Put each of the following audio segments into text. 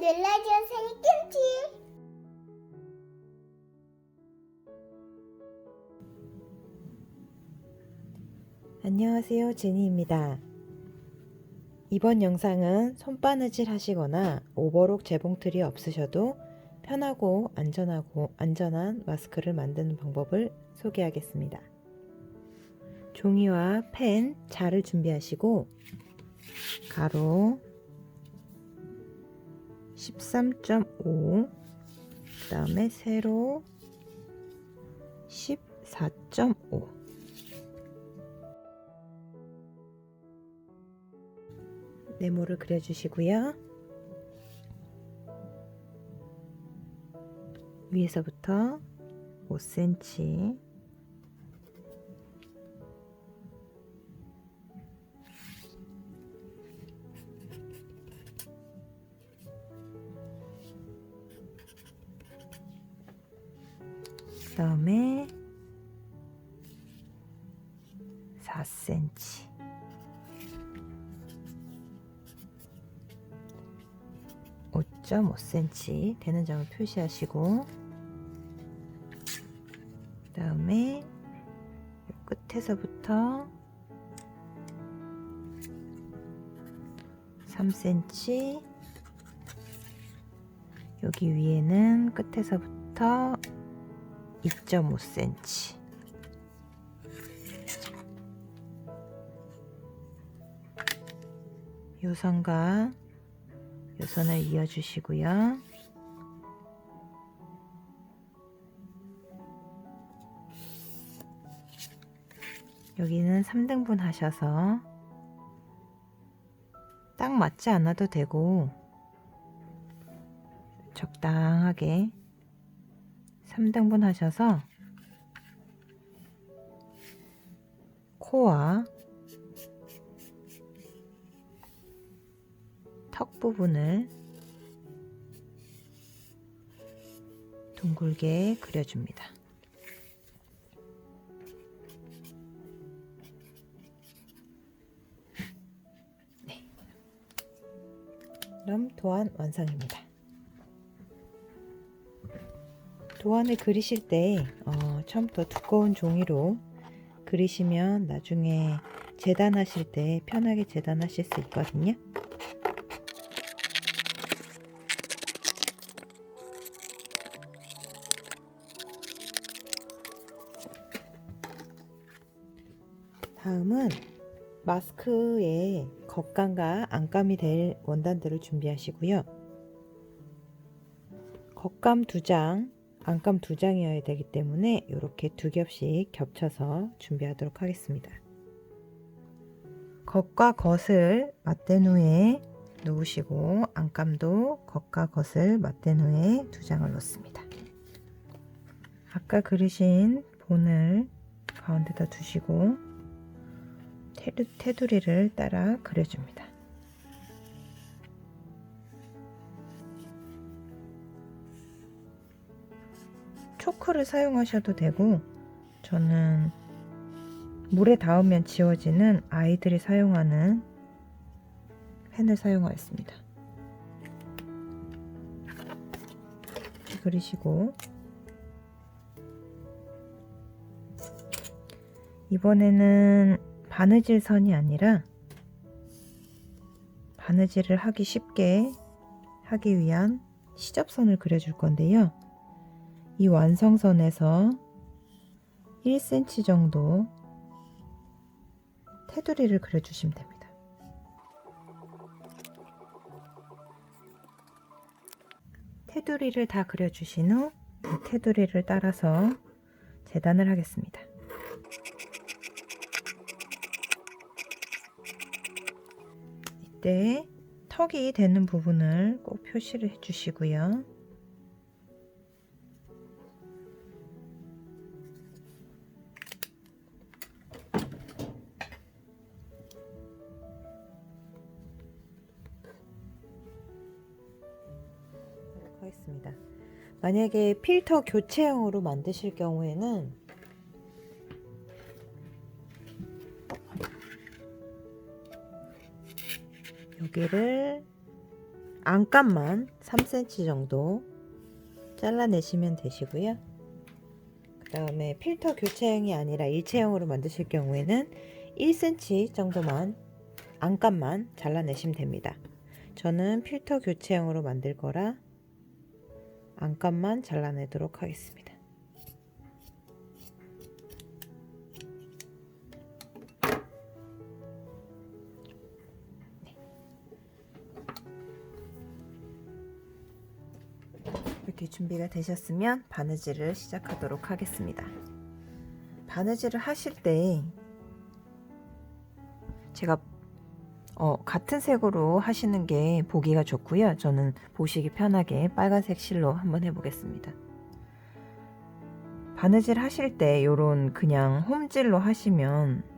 눌러주세요, 김치. 안녕하세요, 제니입니다. 이번 영상은 손바느질 하시거나 오버록 재봉틀이 없으셔도 편하고 안전한 마스크를 만드는 방법을 소개하겠습니다. 종이와 펜, 자를 준비하시고 가로 13.5, 그 다음에 세로 14.5, 네모를 그려주시고요. 위에서부터 5cm, 그 다음에 4cm, 5.5cm 되는 점을 표시하시고, 그 다음에 끝에서부터 3cm, 여기 위에는 끝에서부터 2.5cm, 요 선과 요 선을 이어주시고요. 여기는 3등분 하셔서 딱 맞지 않아도 되고 적당하게 3등분 하셔서 코와 턱 부분을 둥글게 그려줍니다. 네. 그럼 도안 완성입니다. 도안을 그리실 때 처음부터 두꺼운 종이로 그리시면 나중에 재단하실 때 편하게 재단하실 수 있거든요. 다음은 마스크에 겉감과 안감이 될 원단들을 준비하시고요. 겉감 2장, 안감 2장이어야 되기 때문에 이렇게 2겹씩 겹쳐서 준비하도록 하겠습니다. 겉과 겉을 맞댄 후에 놓으시고, 안감도 겉과 겉을 맞댄 후에 2장을 놓습니다. 아까 그리신 본을 가운데다 두시고 테두리를 따라 그려줍니다. 초크를 사용하셔도 되고, 저는 물에 닿으면 지워지는 아이들이 사용하는 펜을 사용하였습니다. 그리시고, 이번에는 바느질 선이 아니라 바느질을 하기 쉽게 하기 위한 시접선을 그려줄 건데요. 이 완성선에서 1cm 정도 테두리를 그려주시면 됩니다. 테두리를 다 그려주신 후 테두리를 따라서 재단을 하겠습니다. 이때 턱이 되는 부분을 꼭 표시를 해주시고요. 하겠습니다. 만약에 필터 교체형으로 만드실 경우에는 여기를 안감만 3cm 정도 잘라내시면 되시고요. 그 다음에 필터 교체형이 아니라 일체형으로 만드실 경우에는 1cm 정도만 안감만 잘라내시면 됩니다. 저는 필터 교체형으로 만들 거라 안감만 잘라내도록 하겠습니다. 이렇게 준비가 되셨으면 바느질을 시작하도록 하겠습니다. 바느질을 하실 때 제가 같은 색으로 하시는 게 보기가 좋고요. 저는 보시기 편하게 빨간색 실로 한번 해보겠습니다. 바느질 하실 때 요런 그냥 홈질로 하시면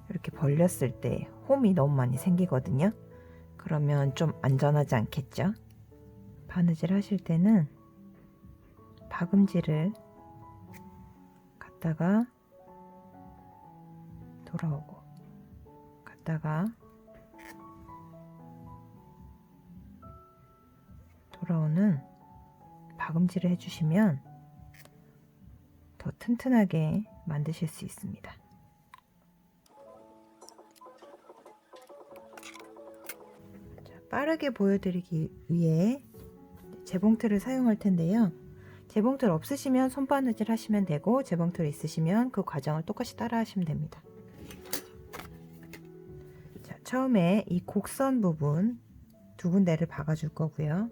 이렇게 벌렸을 때 홈이 너무 많이 생기거든요. 그러면 좀 안전하지 않겠죠? 바느질 하실 때는 박음질을 갔다가 돌아오고 갔다가 돌아오는 박음질을 해주시면 더 튼튼하게 만드실 수 있습니다. 자, 빠르게 보여드리기 위해 재봉틀을 사용할 텐데요. 재봉틀 없으시면 손바느질 하시면 되고, 재봉틀 있으시면 그 과정을 똑같이 따라 하시면 됩니다. 자, 처음에 이 곡선 부분 두 군데를 박아줄 거고요.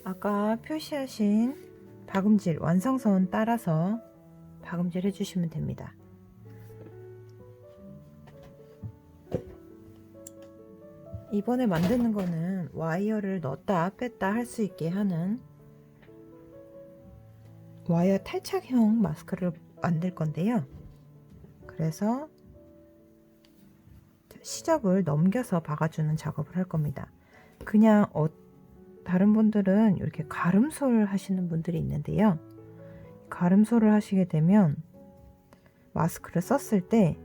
아까 표시하신 박음질 완성선 따라서 박음질 해주시면 됩니다. 이번에 만드는 거는 와이어를 넣었다 뺐다 할 수 있게 하는 와이어 탈착형 마스크를 만들 건데요. 그래서 시접을 넘겨서 박아주는 작업을 할 겁니다. 그냥 다른 분들은 이렇게 가름솔 하시는 분들이 있는데요. 가름솔을 하시게 되면 마스크를 썼을 때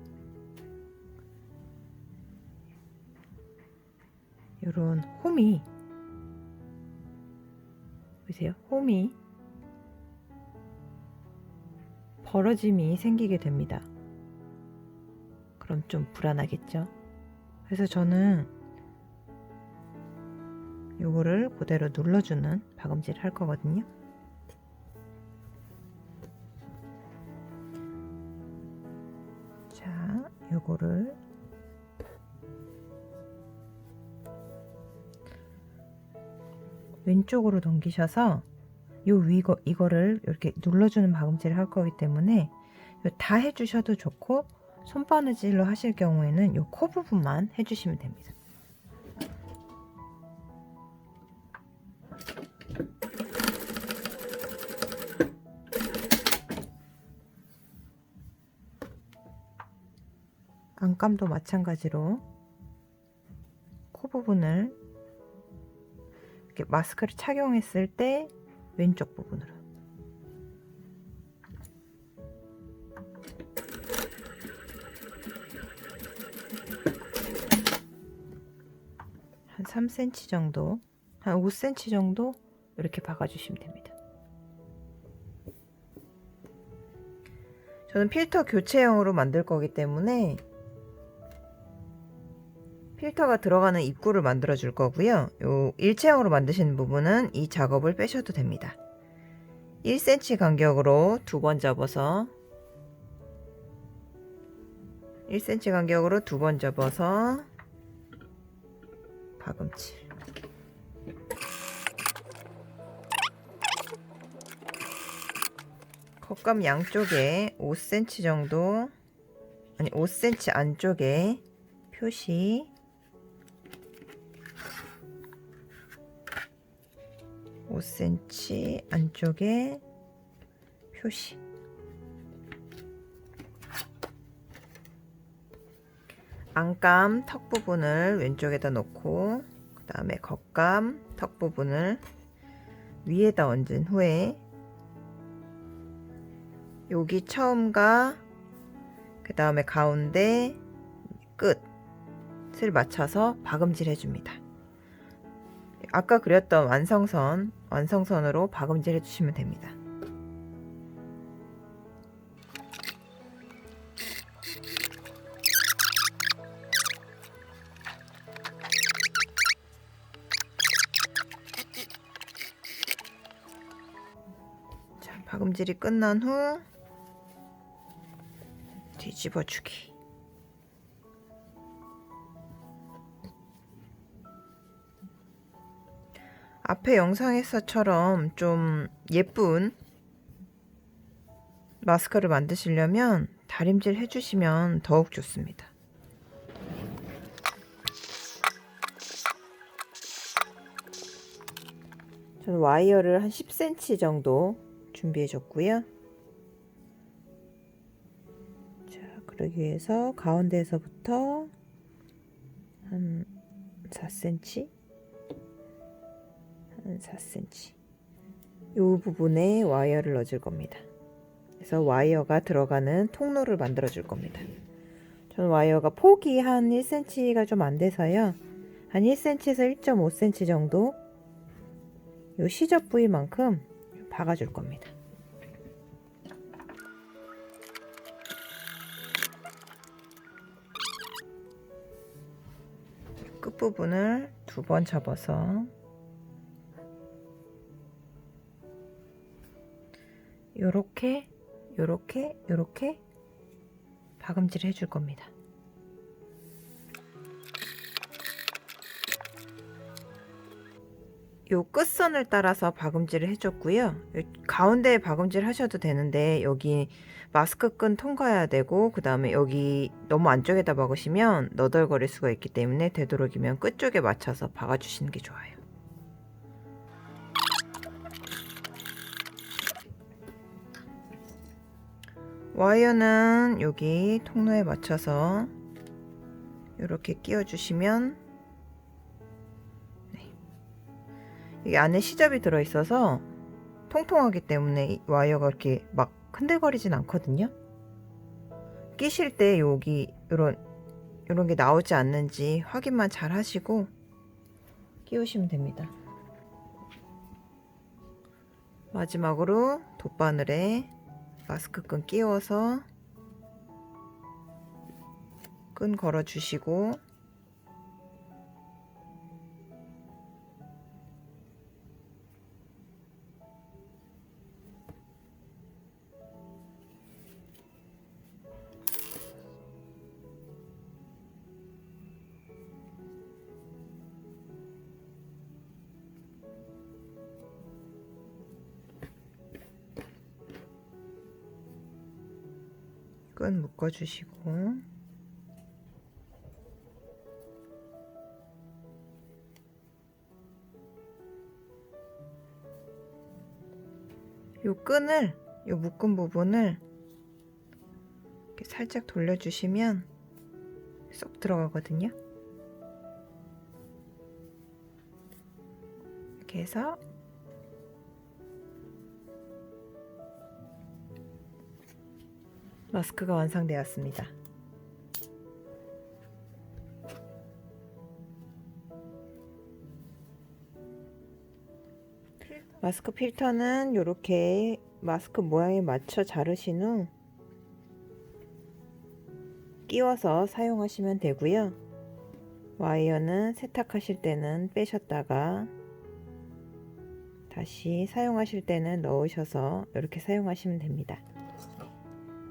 이런 홈이 보세요. 홈이 벌어짐이 생기게 됩니다. 그럼 좀 불안하겠죠? 그래서 저는 요거를 그대로 눌러주는 박음질을 할 거거든요. 자, 요거를 왼쪽으로 넘기셔서 이거를 이렇게 눌러주는 박음질을 할 거기 때문에 다 해주셔도 좋고, 손바느질로 하실 경우에는 요 코 부분만 해주시면 됩니다. 안감도 마찬가지로 코 부분을 이렇게 마스크를 착용했을 때 왼쪽 부분으로 한 3cm 정도, 한 5cm 정도 이렇게 박아주시면 됩니다. 저는 필터 교체형으로 만들 거기 때문에 필터가 들어가는 입구를 만들어 줄 거고요. 요 일체형으로 만드시는 부분은 이 작업을 빼셔도 됩니다. 1cm 간격으로 두 번 접어서 1cm 간격으로 두 번 접어서 박음질. 겉감 양쪽에 5cm 정도, 아니 5cm 안쪽에 표시, 5cm 안쪽에 표시. 안감 턱 부분을 왼쪽에다 놓고 그 다음에 겉감 턱 부분을 위에다 얹은 후에 여기 처음과 그 다음에 가운데 끝을 맞춰서 박음질 해줍니다. 아까 그렸던 완성선으로 박음질 해주시면 됩니다. 자, 박음질이 끝난 후 뒤집어주기. 앞에 영상에서처럼 좀 예쁜 마스크를 만드시려면 다림질 해주시면 더욱 좋습니다. 저는 와이어를 한 10cm 정도 준비해 줬고요. 자, 그러기 위해서 가운데에서부터 한 4cm, 한 4cm 이 부분에 와이어를 넣어줄 겁니다. 그래서 와이어가 들어가는 통로를 만들어 줄 겁니다. 저는 와이어가 폭이 한 1cm가 좀 안 돼서요. 한 1cm에서 1.5cm 정도 요 시접 부위만큼 박아줄 겁니다. 끝부분을 2번 접어서 요렇게 박음질을 해줄 겁니다. 요 끝선을 따라서 박음질을 해줬고요. 가운데에 박음질 하셔도 되는데 여기 마스크 끈 통과해야 되고 그 다음에 여기 너무 안쪽에다 박으시면 너덜거릴 수가 있기 때문에 되도록이면 끝쪽에 맞춰서 박아주시는 게 좋아요. 와이어는 여기 통로에 맞춰서 이렇게 끼워주시면 여기 안에 시접이 들어있어서 통통하기 때문에 이 와이어가 이렇게 막 흔들거리진 않거든요. 끼실 때 여기 이런 게 나오지 않는지 확인만 잘 하시고 끼우시면 됩니다. 마지막으로 돗바늘에 마스크 끈 끼워서 끈 걸어 주시고 끈 묶어 주시고 요 끈을 요 묶은 부분을 이렇게 살짝 돌려주시면 쏙 들어가거든요. 이렇게 해서 마스크가 완성되었습니다. 마스크 필터는 이렇게 마스크 모양에 맞춰 자르신 후 끼워서 사용하시면 되고요. 와이어는 세탁하실 때는 빼셨다가 다시 사용하실 때는 넣으셔서 이렇게 사용하시면 됩니다.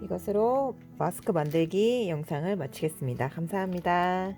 이것으로 마스크 만들기 영상을 마치겠습니다. 감사합니다.